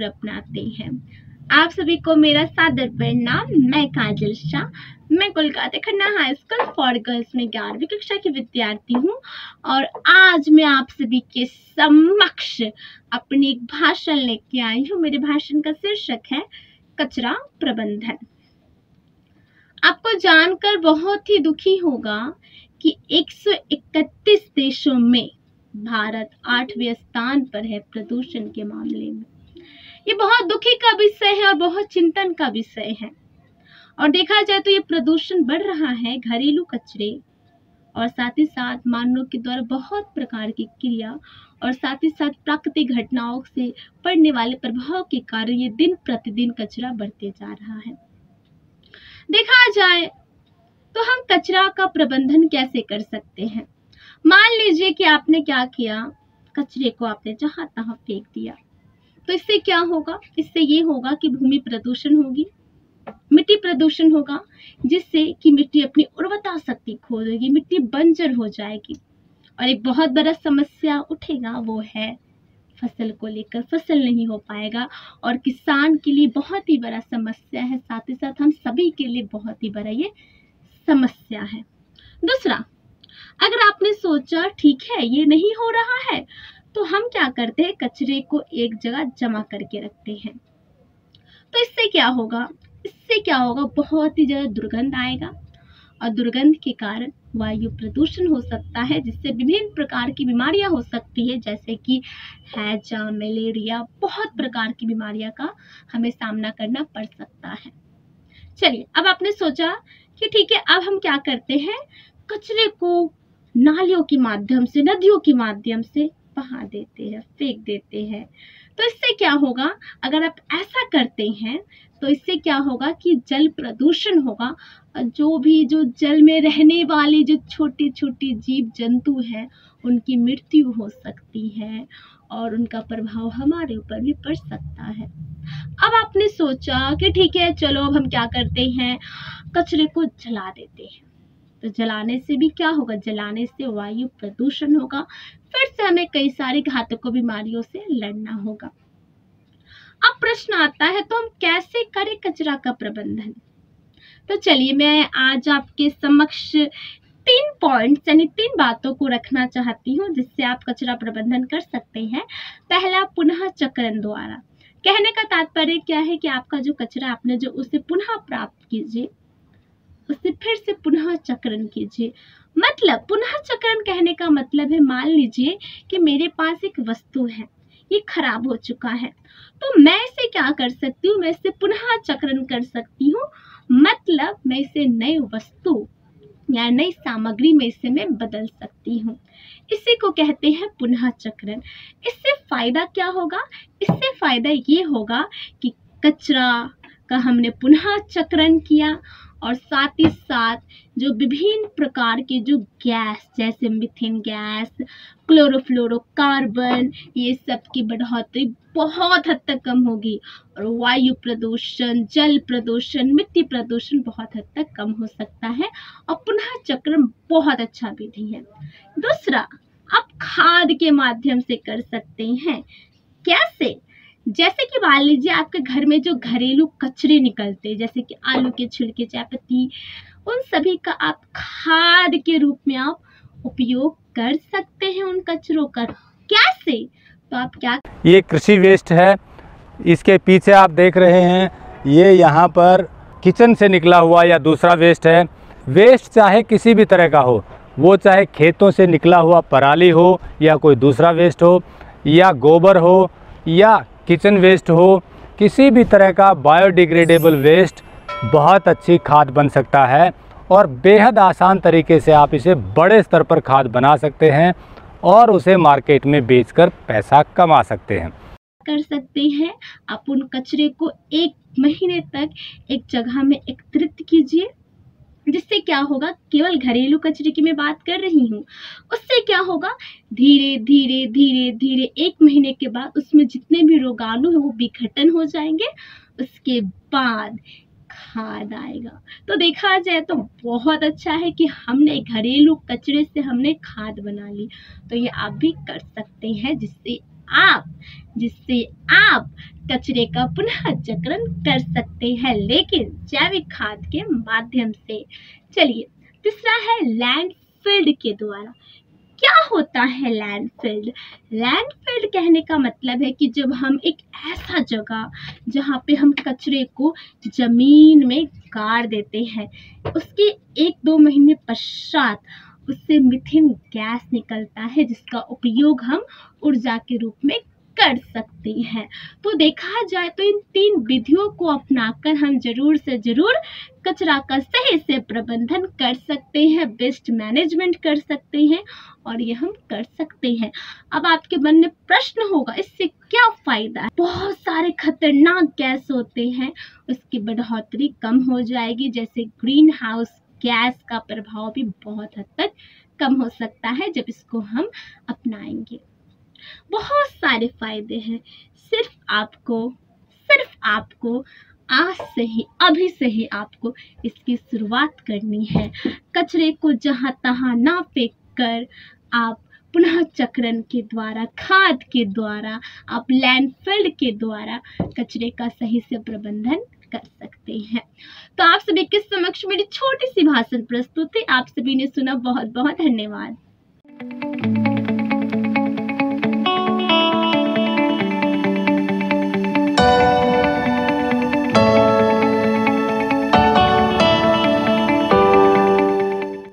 अपनाते हैं। आप सभी को मेरा सादर प्रणाम। मैं काजल शाह, मैं Kolkata Khanna high school for girls में 11वीं कक्षा की विद्यार्थी हूँ और आज मैं आप सभी के समक्ष अपनी एक भाषण लेके आई हूँ। मेरे भाषण का शीर्षक है कचरा प्रबंधन। आपको जानकर बहुत ही दुखी होगा कि 131 देशों में भारत 8वें स्थान पर है प्रदूषण के मामले में। ये बहुत दुखी का विषय है और बहुत चिंतन का विषय है। और देखा जाए तो ये प्रदूषण बढ़ रहा है घरेलू कचरे और साथ ही साथ मानव के द्वारा बहुत प्रकार की क्रिया और साथ ही साथ प्राकृतिक घटनाओं से पड़ने वाले प्रभाव के कारण ये दिन प्रतिदिन कचरा बढ़ते जा रहा है। देखा जाए तो हम कचरा का प्रबंधन कैसे कर सकते हैं। मान लीजिए कि आपने क्या किया, कचरे को आपने जहां तहां फेंक दिया, तो इससे क्या होगा? इससे ये होगा कि भूमि प्रदूषण होगी, मिट्टी प्रदूषण होगा, जिससे कि मिट्टी अपनी उर्वरता शक्ति खो देगी, मिट्टी बंजर हो जाएगी। और एक बहुत बड़ा समस्या उठेगा, वो है फसल को लेकर। फसल नहीं हो पाएगा और किसान के लिए बहुत ही बड़ा समस्या है, साथ ही साथ हम सभी के लिए बहुत ही बड़ा ये समस्या है। दूसरा, अगर आपने सोचा ठीक है ये नहीं हो रहा है, तो हम क्या करते हैं, कचरे को एक जगह जमा करके रखते हैं। तो इससे क्या होगा? बहुत ही ज्यादा दुर्गंध आएगा और दुर्गंध के कारण वायु प्रदूषण हो सकता है, जिससे विभिन्न प्रकार की बीमारियां हो सकती है, जैसे कि हैजा, मलेरिया, बहुत प्रकार की बीमारियां का हमें सामना करना पड़ सकता है। चलिए, अब आपने सोचा कि ठीक है, अब हम क्या करते हैं, कचरे को नालियों के माध्यम से, नदियों के माध्यम से बहा देते हैं, फेंक देते हैं। तो इससे क्या होगा? अगर आप ऐसा करते हैं तो इससे क्या होगा कि जल प्रदूषण होगा। जो जल में रहने वाले जो छोटे छोटे जीव जंतु हैं, उनकी मृत्यु हो सकती है और उनका प्रभाव हमारे ऊपर भी पड़ सकता है। अब आपने सोचा कि ठीक है, चलो अब हम क्या करते हैं, कचरे को जला देते हैं। तो जलाने से भी क्या होगा? जलाने से वायु प्रदूषण होगा, फिर से हमें कई सारी घातक बीमारियों से लड़ना होगा। अब प्रश्न आता है, तो हम कैसे करें कचरा का प्रबंधन? तो चलिए, मैं आज आपके समक्ष 3 पॉइंट्स यानी 3 बातों को रखना चाहती हूँ, जिससे आप कचरा प्रबंधन कर सकते हैं। पहला, पुनः चक्रण द्वारा। कहने का तात्पर्य क्या है कि आपका जो कचरा आपने जो उसे पुनः प्राप्त कीजिए, उसे फिर से पुनः चक्रण कीजिए। मतलब पुनः चक्रण कहने का मतलब है, मान लीजिए कि मेरे पास एक वस्तु है, ये खराब हो चुका है, तो मैं इसे क्या कर सकती हूँ, मैं इसे पुनः चक्रण कर सकती हूँ। मतलब मैं इसे नई वस्तु या नई सामग्री में इसे मैं बदल सकती हूँ। इसी को कहते हैं पुनः चक्रण। इससे फायदा क्या होगा? इससे फायदा ये होगा कि कचरा का हमने पुनः चक्रण किया और साथ ही साथ जो विभिन्न प्रकार के जो गैस, जैसे मीथेन गैस, क्लोरोफ्लोरोकार्बन, ये सब की बढ़ोतरी बहुत हद तक कम होगी और वायु प्रदूषण, जल प्रदूषण, मिट्टी प्रदूषण बहुत हद तक कम हो सकता है और पुनः चक्रण बहुत अच्छा विधि है। दूसरा, आप खाद के माध्यम से कर सकते हैं। कैसे? जैसे कि मान लीजिए आपके घर में जो घरेलू कचरे निकलते हैं, जैसे कि आलू के छिलके, चाय पत्ती, उन सभी का आप खाद के रूप में आप उपयोग कर सकते हैं उन कचरों का। कैसे? तो आप क्या, ये कृषि वेस्ट है। इसके पीछे आप देख रहे हैं, ये यहाँ पर किचन से निकला हुआ या दूसरा वेस्ट है। वेस्ट चाहे किसी भी तरह का हो, वो चाहे खेतों से निकला हुआ पराली हो या कोई दूसरा वेस्ट हो या गोबर हो या किचन वेस्ट हो, किसी भी तरह का बायोडिग्रेडेबल वेस्ट बहुत अच्छी खाद बन सकता है और बेहद आसान तरीके से आप इसे बड़े स्तर पर खाद बना सकते हैं और उसे मार्केट में बेचकर पैसा कमा सकते हैं। कर सकते हैं, आप उन कचरे को 1 महीने तक एक जगह में एकत्रित कीजिए, जिससे क्या होगा, केवल घरेलू कचरे की मैं बात कर रही हूँ, उससे क्या होगा, धीरे धीरे धीरे धीरे 1 महीने के बाद उसमें जितने भी रोगाणु है वो विघटन हो जाएंगे। उसके बाद खाद आएगा। तो देखा जाए तो बहुत अच्छा है कि हमने घरेलू कचरे से हमने खाद बना ली। तो ये आप भी कर सकते हैं, जिससे आप, जिससे आप कचरे का पुनः चक्रण कर सकते हैं, लेकिन जैविक खाद के माध्यम से। चलिए, तीसरा है लैंडफिल के द्वारा। क्या होता है लैंडफिल? लैंडफिल कहने का मतलब है कि जब हम एक ऐसा जगह जहाँ पे हम कचरे को जमीन में गाड़ देते हैं, उसके 1-2 महीने पश्चात उससे मीथेन गैस निकलता है, जिसका उपयोग हम ऊर्जा के रूप में कर सकते हैं। तो देखा जाए तो इन 3 विधियों को अपनाकर हम जरूर से जरूर कचरा का सही से प्रबंधन कर सकते हैं, वेस्ट मैनेजमेंट कर सकते हैं, और ये हम कर सकते हैं। अब आपके मन में प्रश्न होगा, इससे क्या फायदा है? बहुत सारे खतरनाक गैस होते हैं, उसकी बढ़ोतरी कम हो जाएगी, जैसे ग्रीन हाउस गैस का प्रभाव भी बहुत हद तक कम हो सकता है जब इसको हम अपनाएंगे। बहुत सारे फायदे हैं। सिर्फ आपको आज से ही, अभी से ही आपको इसकी शुरुआत करनी है। कचरे को जहां तहां ना फेंक कर आप पुनः चक्रण के द्वारा, खाद के द्वारा, आप लैंडफिल के द्वारा कचरे का सही से प्रबंधन कर सकते हैं। तो आप सभी के समक्ष मेरी छोटी सी भाषण प्रस्तुत है। आप सभी ने सुना, बहुत बहुत धन्यवाद।